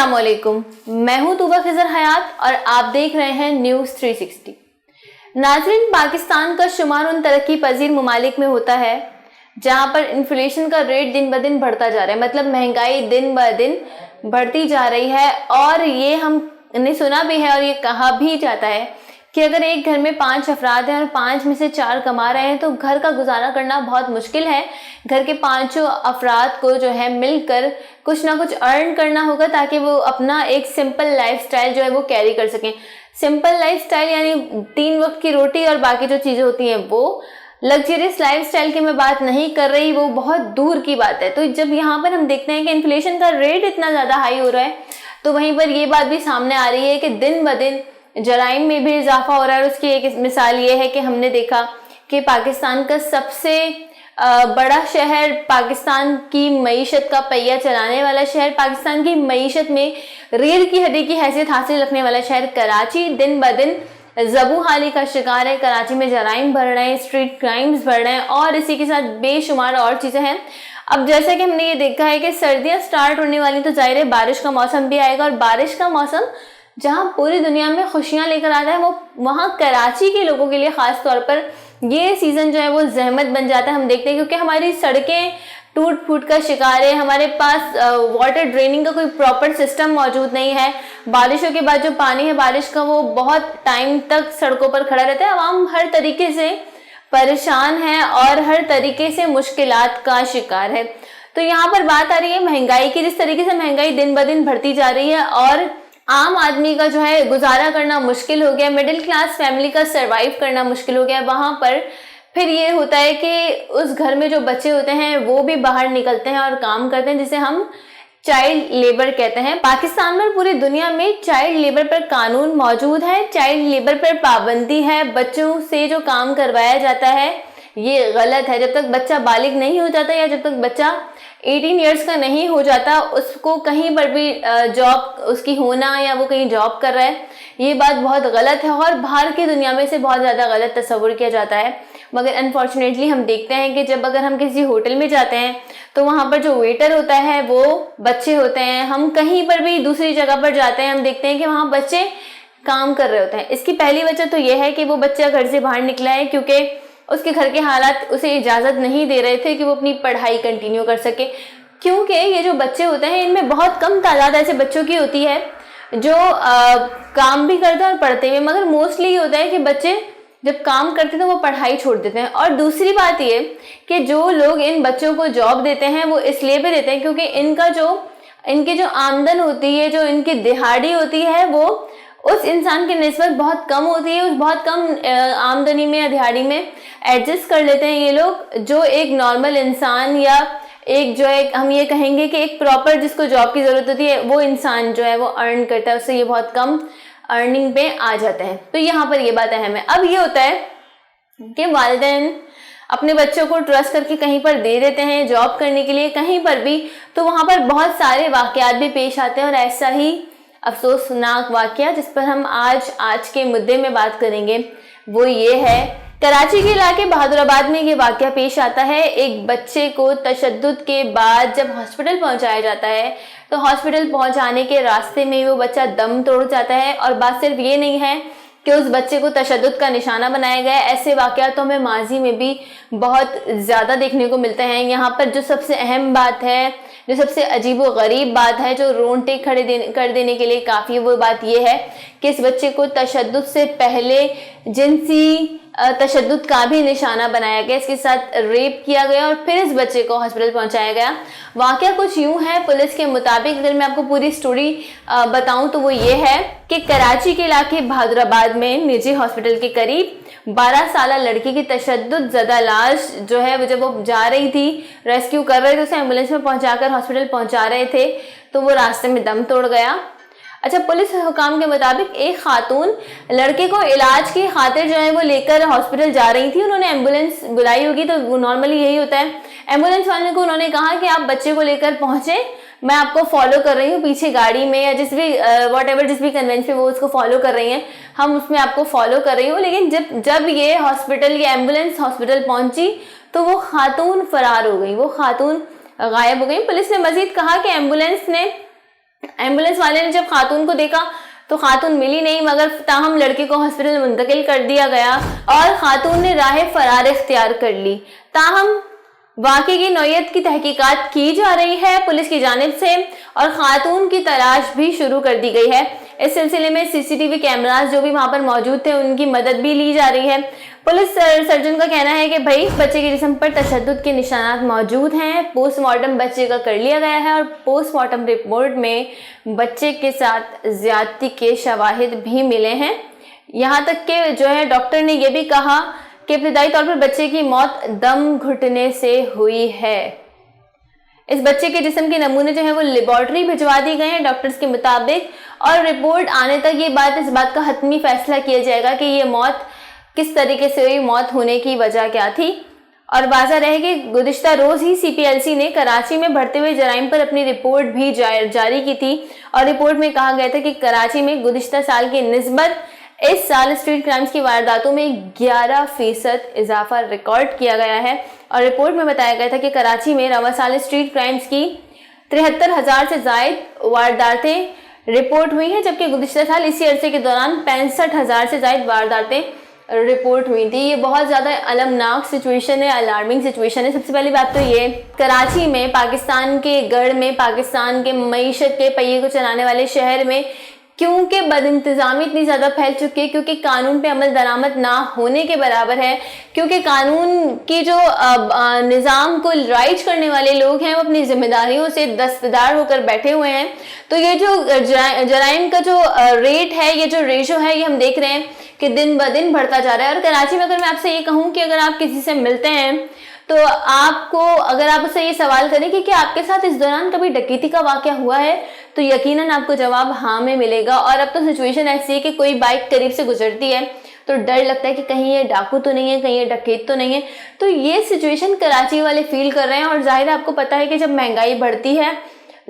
अस्सलामुअलैकुम, मैं हूं तूबा खिजर हयात और आप देख रहे हैं न्यूज़ 360। नाज़रीन, पाकिस्तान का शुमार उन तरक्की पजीर ममालिक में होता है जहां पर इन्फ्लेशन का रेट दिन ब दिन बढ़ता जा रहा है। मतलब महंगाई दिन ब दिन बढ़ती जा रही है और ये हमने सुना भी है और ये कहा भी जाता है कि अगर एक घर में 5 अफराद हैं और 5 में से 4 कमा रहे हैं तो घर का गुजारा करना बहुत मुश्किल है। घर के 5 अफराद को जो है मिलकर कुछ ना कुछ अर्न करना होगा ताकि वो अपना एक सिंपल लाइफस्टाइल जो है वो कैरी कर सकें। सिंपल लाइफस्टाइल यानी 3 वक्त की रोटी और बाकी जो चीज़ें होती हैं वो। लग्जरियस लाइफस्टाइल की मैं बात नहीं कर रही, वो बहुत दूर की बात है। तो जब यहाँ पर हम देखते हैं कि इन्फ्लेशन का रेट इतना ज़्यादा हाई हो रहा है तो वहीं पर ये बात भी सामने आ रही है कि दिन ब दिन जराइम में भी इजाफा हो रहा है। उसकी एक मिसाल ये है कि हमने देखा कि पाकिस्तान का सबसे बड़ा शहर, पाकिस्तान की मईशत का पहिया चलाने वाला शहर, पाकिस्तान की मईशत में रीढ़ की हड्डी की हैसियत हासिल रखने वाला शहर कराची दिन ब दिन ज़बू हाली का शिकार है। कराची में जराइम बढ़ रहे हैं, स्ट्रीट क्राइम्स बढ़ रहे हैं और इसी के साथ बेशुमार और चीज़ें हैं। अब जैसे कि हमने ये देखा है कि सर्दियाँ स्टार्ट होने वाली तो जाहिर है बारिश का मौसम भी आएगा और बारिश का मौसम जहां पूरी दुनिया में खुशियां लेकर आता है वो वहां कराची के लोगों के लिए खास तौर पर ये सीज़न जो है वो जहमत बन जाता है। हम देखते हैं क्योंकि हमारी सड़कें टूट फूट का शिकार है, हमारे पास वाटर ड्रेनिंग का कोई प्रॉपर सिस्टम मौजूद नहीं है। बारिशों के बाद जो पानी है बारिश का वो बहुत टाइम तक सड़कों पर खड़ा रहता है। आवाम हर तरीके से परेशान है और हर तरीके से मुश्किलात का शिकार है। तो यहाँ पर बात आ रही है महंगाई की। जिस तरीके से महंगाई दिन ब दिन बढ़ती जा रही है और आम आदमी का जो है गुजारा करना मुश्किल हो गया, मिडिल क्लास फैमिली का सरवाइव करना मुश्किल हो गया, वहाँ पर फिर ये होता है कि उस घर में जो बच्चे होते हैं वो भी बाहर निकलते हैं और काम करते हैं, जिसे हम चाइल्ड लेबर कहते हैं। पाकिस्तान में, पूरी दुनिया में चाइल्ड लेबर पर कानून मौजूद है, चाइल्ड लेबर पर पाबंदी है। बच्चों से जो काम करवाया जाता है ये गलत है। जब तक बच्चा बालिग नहीं हो जाता या जब तक बच्चा 18 इयर्स का नहीं हो जाता उसको कहीं पर भी जॉब उसकी होना या वो कहीं जॉब कर रहा है, ये बात बहुत गलत है और बाहर की दुनिया में से बहुत ज़्यादा गलत तस्वुर किया जाता है। मगर अनफॉर्चुनेटली हम देखते हैं कि जब अगर हम किसी होटल में जाते हैं तो वहाँ पर जो वेटर होता है वो बच्चे होते हैं। हम कहीं पर भी दूसरी जगह पर जाते हैं हम देखते हैं कि वहाँ बच्चे काम कर रहे होते हैं। इसकी पहली वजह तो ये है कि वो बच्चा घर से बाहर निकला है क्योंकि उसके घर के हालात उसे इजाज़त नहीं दे रहे थे कि वो अपनी पढ़ाई कंटिन्यू कर सके। क्योंकि ये जो बच्चे होते हैं इनमें बहुत कम तादाद ऐसे बच्चों की होती है जो काम भी करते हैं और पढ़ते हैं, मगर मोस्टली ये होता है कि बच्चे जब काम करते हैं तो वो पढ़ाई छोड़ देते हैं। और दूसरी बात ये कि जो लोग इन बच्चों को जॉब देते हैं वो इसलिए भी देते हैं क्योंकि इनकी जो आमदन होती है, जो इनकी दिहाड़ी होती है वो उस इंसान की निस्बत बहुत कम होती है। उस बहुत कम आमदनी में या दिहाड़ी में एडजस्ट कर लेते हैं ये लोग, जो एक नॉर्मल इंसान या एक जो है हम ये कहेंगे कि एक प्रॉपर जिसको जॉब की ज़रूरत होती है वो इंसान जो है वो अर्न करता है, उससे ये बहुत कम अर्निंग पे आ जाते हैं। तो यहाँ पर ये बात अहम है। अब ये होता है कि वालिदैन अपने बच्चों को ट्रस्ट करके कहीं पर दे देते हैं जॉब करने के लिए कहीं पर भी, तो वहाँ पर बहुत सारे वाक़यात भी पेश आते हैं और ऐसा ही अफसोसनाक वाक़या जिस पर हम आज के मुद्दे में बात करेंगे वो ये है, कराची के इलाके बहादुराबाद में ये वाक़या पेश आता है। एक बच्चे को तशद्दुद के बाद जब हॉस्पिटल पहुंचाया जाता है तो हॉस्पिटल पहुंचाने के रास्ते में वो बच्चा दम तोड़ जाता है। और बात सिर्फ ये नहीं है कि उस बच्चे को तशद्दुद का निशाना बनाया गया है, ऐसे वाक़यात तो हमें माजी में भी बहुत ज़्यादा देखने को मिलते हैं। यहाँ पर जो सबसे अहम बात है, जो सबसे अजीब व गरीब बात है, जो रोंगटे खड़े कर देने के लिए काफ़ी, वो बात यह है कि इस बच्चे को तशद्दुद से पहले जिनसी तशद्दुद का भी निशाना बनाया गया, इसके साथ रेप किया गया और फिर इस बच्चे को हॉस्पिटल पहुंचाया गया। वाक़या कुछ यूँ है पुलिस के मुताबिक, अगर मैं आपको पूरी स्टोरी बताऊं तो वो ये है कि कराची के इलाके बहादुराबाद में निजी हॉस्पिटल के करीब 12 साल लड़की की तशद्दुद ज़दा लाश जो है वो जब वो जा रही थी, रेस्क्यू कर रहे थे, उसे एम्बुलेंस में पहुँचाकर हॉस्पिटल पहुँचा रहे थे तो वो रास्ते में दम तोड़ गया। अच्छा, पुलिस हुकाम के मुताबिक एक खातून लड़के को इलाज की खातिर जो है वो लेकर हॉस्पिटल जा रही थी। उन्होंने एम्बुलेंस बुलाई होगी, तो नॉर्मली यही होता है। एम्बुलेंस वाले को उन्होंने कहा कि आप बच्चे को लेकर पहुंचे, मैं आपको फॉलो कर रही हूँ पीछे गाड़ी में या जिस भी कन्वेंस पे वो उसको फॉलो कर रही हैं, हम उसमें आपको फॉलो कर रही हूँ। लेकिन जब ये एम्बुलेंस हॉस्पिटल पहुंची तो वो खातून फरार हो गई, वो खातून गायब हो गई। पुलिस ने मजीद कहा कि एम्बुलेंस ने एम्बुलेंस वाले ने जब खातून को देखा तो खातून मिली नहीं, मगर ताहम लड़के को हॉस्पिटल मुंतकिल कर दिया गया और खातून ने राह फरार इख्तियार कर ली। ताहम वाक़े की नौयत की तहकीकात की जा रही है पुलिस की जानिब से और खातून की तलाश भी शुरू कर दी गई है। इस सिलसिले में सीसीटीवी कैमरास जो भी वहां पर मौजूद थे उनकी मदद भी ली जा रही है। पुलिस सर्जन का कहना है कि भाई बच्चे के जिस्म पर तशद्दुद के निशानात मौजूद हैं। पोस्टमार्टम बच्चे का कर लिया गया है और पोस्टमार्टम रिपोर्ट में बच्चे के साथ ज्यादती के शवाहिद भी मिले हैं। यहाँ तक कि जो है डॉक्टर ने यह भी कहा कि इब्तिदाई तौर पर बच्चे की मौत दम घुटने से हुई है। इस बच्चे के जिस्म के नमूने जो है वो लेबोरेटरी भिजवा दिए गए हैं डॉक्टर्स के मुताबिक और रिपोर्ट आने तक इस बात का हतमी फैसला किया जाएगा कि ये मौत किस तरीके से हुई, मौत होने की वजह क्या थी। और वाज़ा रहे कि गुज़िश्ता रोज़ ही CPLC ने कराची में बढ़ते हुए जराइम पर अपनी रिपोर्ट भी जारी की थी और रिपोर्ट में कहा गया था कि कराची में गुज़िश्ता साल की निस्बत इस साल स्ट्रीट क्राइम्स की वारदातों में 11% इजाफा रिकॉर्ड किया गया है। और रिपोर्ट में बताया गया था कि कराची में रवा साल स्ट्रीट क्राइम्स की 73,000 से ज़ायद वारदातें रिपोर्ट हुई हैं, जबकि गुज़िश्ता साल इसी अरसे के दौरान 65,000 से ज़ायद वारदातें रिपोर्ट हुई थी। ये बहुत ज़्यादा अलमनाक सिचुएशन है, अलार्मिंग सिचुएशन है। सबसे पहली बात तो ये, कराची में पाकिस्तान के गढ़ में, पाकिस्तान के मईशत के पहिए को चलाने वाले शहर में क्योंकि बदइंतज़ामी इतनी ज़्यादा फैल चुकी है, क्योंकि कानून पे अमल दरामद ना होने के बराबर है, क्योंकि कानून की जो निज़ाम को राइज करने वाले लोग हैं वो अपनी जिम्मेदारियों से दस्तबरदार होकर बैठे हुए हैं। तो ये जो जराइम का जो रेट है, ये जो रेशो है, ये हम देख रहे हैं कि दिन ब दिन बढ़ता जा रहा है। और कराची में अगर मैं आपसे ये कहूँ कि अगर आप किसी से मिलते हैं तो आपको, अगर आप उससे ये सवाल करें कि क्या आपके साथ इस दौरान कभी डकैती का वाक़या हुआ है, तो यकीनन आपको जवाब हाँ में मिलेगा। और अब तो सिचुएशन ऐसी है कि कोई बाइक करीब से गुजरती है तो डर लगता है कि कहीं ये डाकू तो नहीं है, कहीं ये डकैत तो नहीं है। तो ये सिचुएशन कराची वाले फील कर रहे हैं। और जाहिर है आपको पता है कि जब महंगाई बढ़ती है,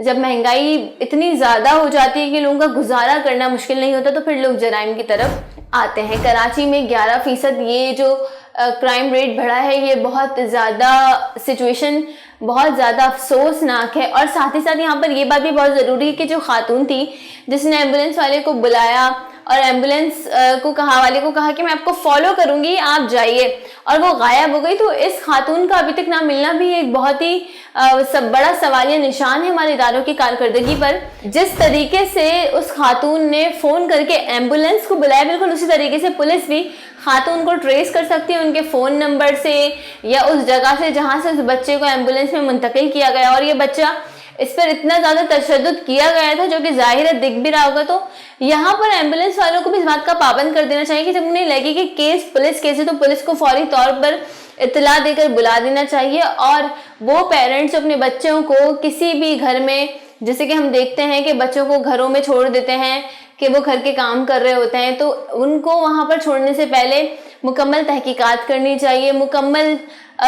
जब महंगाई इतनी ज़्यादा हो जाती है कि लोगों का गुजारा करना मुश्किल नहीं होता, तो फिर लोग जराइम की तरफ आते हैं। कराची में 11% ये जो क्राइम रेट बढ़ा है, ये बहुत ज़्यादा सिचुएशन बहुत ज़्यादा अफसोसनाक है। और साथ ही साथ यहाँ पर ये बात भी बहुत ज़रूरी है कि जो खातून थी जिसने एम्बुलेंस वाले को बुलाया और एम्बुलेंस वाले को कहा कि मैं आपको फॉलो करूंगी, आप जाइए, और वो गायब हो गई, तो इस खातून का अभी तक ना मिलना भी एक बहुत ही बड़ा सवालिया निशान है हमारे इदारों की कारकर्दगी पर। जिस तरीके से उस खातून ने फ़ोन करके एम्बुलेंस को बुलाया, बिल्कुल उसी तरीके से पुलिस भी खातून को ट्रेस कर सकती है उनके फ़ोन नंबर से या उस जगह से जहाँ से उस बच्चे को एम्बुलेंस में मुंतकिल किया गया। और ये बच्चा, इस पर इतना ज़्यादा तशद्दुद किया गया था जो कि जाहिर है दिख भी रहा होगा। तो यहाँ पर एम्बुलेंस वालों को भी इस बात का पाबंद कर देना चाहिए कि जब उन्हें लगे कि केस पुलिस केस है तो पुलिस को फौरी तौर पर इत्तला देकर बुला देना चाहिए। और वो पेरेंट्स अपने बच्चों को किसी भी घर में, जैसे कि हम देखते हैं कि बच्चों को घरों में छोड़ देते हैं कि वो घर के काम कर रहे होते हैं, तो उनको वहाँ पर छोड़ने से पहले मुकम्मल तहकीकात करनी चाहिए, मुकम्मल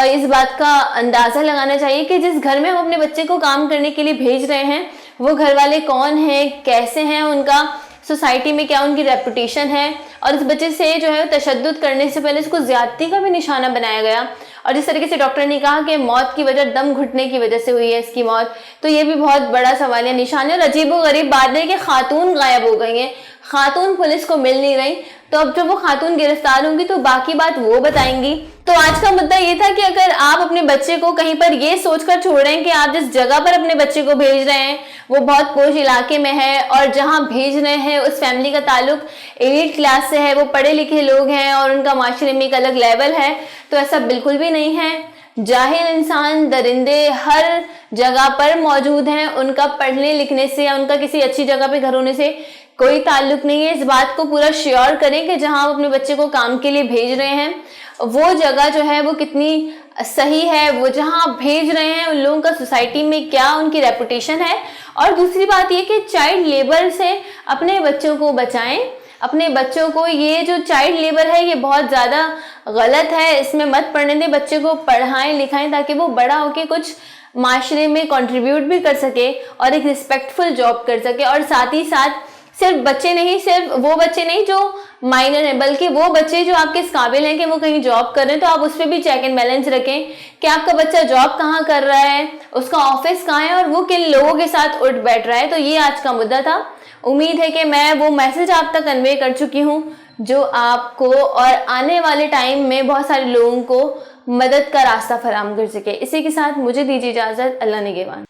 इस बात का अंदाज़ा लगाना चाहिए कि जिस घर में हम अपने बच्चे को काम करने के लिए भेज रहे हैं वो घर वाले कौन हैं, कैसे हैं, उनका सोसाइटी में क्या उनकी रेपुटेशन है। और इस बच्चे से जो है तशद्दुद करने से पहले इसको ज़्यादती का भी निशाना बनाया गया। और जिस तरीके से डॉक्टर ने कहा कि मौत की वजह दम घुटने की वजह से हुई है इसकी मौत, तो ये भी बहुत बड़ा सवालिया निशान है। और अजीब व गरीब बात है कि खातून गायब हो गई हैं, खातून पुलिस को मिल नहीं रही। तो अब जब वो खातून गिरफ्तार होंगी तो बाकी बात वो बताएंगी। तो आज का मुद्दा ये था कि अगर आप अपने बच्चे को कहीं पर ये सोचकर छोड़ रहे हैं कि आप जिस जगह पर अपने बच्चे को भेज रहे हैं वो बहुत पोश इलाके में है और जहां भेज रहे हैं उस फैमिली का ताल्लुक एलीट क्लास से है, वो पढ़े लिखे लोग हैं और उनका माशरे में एक अलग लेवल है, तो ऐसा बिल्कुल भी नहीं है। जाहिल इंसान, दरिंदे हर जगह पर मौजूद हैं, उनका पढ़ने लिखने से या उनका किसी अच्छी जगह पे घर होने से कोई ताल्लुक नहीं है। इस बात को पूरा श्योर करें कि जहां आप अपने बच्चे को काम के लिए भेज रहे हैं वो जगह जो है वो कितनी सही है, वो जहां आप भेज रहे हैं उन लोगों का सोसाइटी में क्या उनकी रेपुटेशन है। और दूसरी बात ये कि चाइल्ड लेबर से अपने बच्चों को बचाएं, अपने बच्चों को, ये जो चाइल्ड लेबर है ये बहुत ज़्यादा गलत है, इसमें मत पढ़ने दें, बच्चे को पढ़ाएं लिखाएं ताकि वो बड़ा होके कुछ माशरे में कंट्रीब्यूट भी कर सके और एक रिस्पेक्टफुल जॉब कर सके। और साथ ही साथ सिर्फ वो बच्चे नहीं जो माइनर है, बल्कि वो बच्चे जो आपके इस काबिल हैं कि वो कहीं जॉब कर रहे हैं, तो आप उस पर भी चेक एंड बैलेंस रखें कि आपका बच्चा जॉब कहाँ कर रहा है, उसका ऑफिस कहाँ है और वो किन लोगों के साथ उठ बैठ रहा है। तो ये आज का मुद्दा था। उम्मीद है कि मैं वो मैसेज आप तक कन्वे कर चुकी हूँ जो आपको और आने वाले टाइम में बहुत सारे लोगों को मदद का रास्ता फराहम कर सके। इसी के साथ मुझे दीजिए इजाजत। अल्लाह निगहबान।